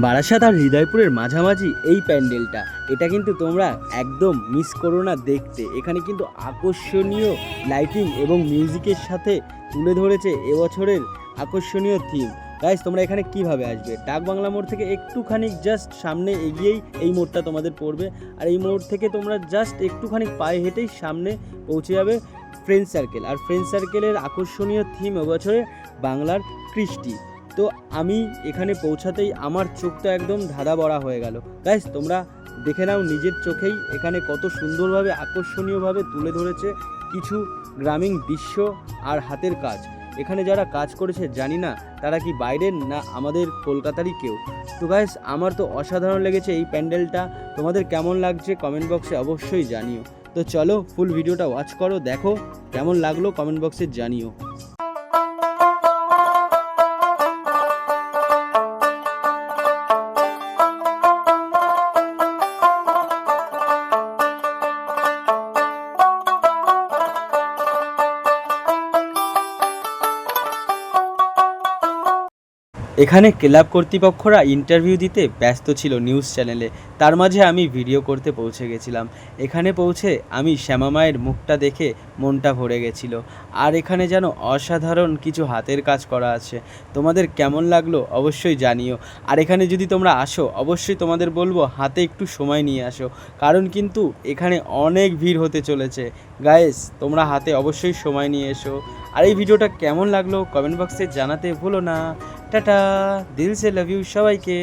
বারাসাত আর হৃদয়পুরের মাঝামাঝি এই প্যান্ডেলটা, এটা কিন্তু তোমরা একদম মিস করো না দেখতে। এখানে কিন্তু আকর্ষণীয় লাইটিং এবং মিউজিকের সাথে তুলে ধরেছে এবছরের আকর্ষণীয় থিম। গাইস, তোমরা এখানে কিভাবে আসবে? ডাক বাংলা মোড় থেকে একটুখানি জাস্ট সামনে এগিয়েই এই মোড়টা তোমাদের পড়বে, আর এই মোড় থেকে তোমরা জাস্ট একটুখানি পায়ে হেঁটেই সামনে পৌঁছে যাবে ফ্রেন্ড সার্কেল। আর ফ্রেন্ড সার্কেলের আকর্ষণীয় থিম এবছরে বাংলার কৃষ্টি। তো আমি এখানে পৌঁছাতেই আমার চোখটা একদম ধাঁধা বড়া হয়ে গেল। গাইস, তোমরা দেখে নাও নিজের চোখেই এখানে কত সুন্দরভাবে আকর্ষণীয়ভাবে তুলে ধরেছে কিছু গ্রামীণ দৃশ্য আর হাতের কাজ। এখানে যারা কাজ করেছে জানি না তারা কি বাইরের না আমাদের কলকাতারই কেউ। তো গাইস, আমার তো অসাধারণ লেগেছে এই প্যান্ডেলটা। তোমাদের কেমন লাগছে কমেন্ট বক্সে অবশ্যই জানিও। তো চলো ফুল ভিডিওটা ওয়াচ করো, দেখো কেমন লাগলো কমেন্ট বক্সে জানিও। এখানে ক্লাব কর্তৃপক্ষরা ইন্টারভিউ দিতে ব্যস্ত ছিল নিউজ চ্যানেলে, তার মাঝে আমি ভিডিও করতে পৌঁছে গেছিলাম। এখানে পৌঁছে আমি শ্যামা মায়ের মুখটা দেখে মনটা ভরে গেছিল। আর এখানে যেন অসাধারণ কিছু হাতের কাজ করা আছে। তোমাদের কেমন লাগলো অবশ্যই জানিও। আর এখানে যদি তোমরা আসো অবশ্যই তোমাদের বলবো হাতে একটু সময় নিয়ে আসো, কারণ কিন্তু এখানে অনেক ভিড় হতে চলেছে। গাইস, তোমরা হাতে অবশ্যই সময় নিয়ে এসো। আর এই ভিডিওটা কেমন লাগলো কমেন্ট বক্সে জানাতে ভুলো না। টাটা, দিল সে লাভ ইউ সবাইকে।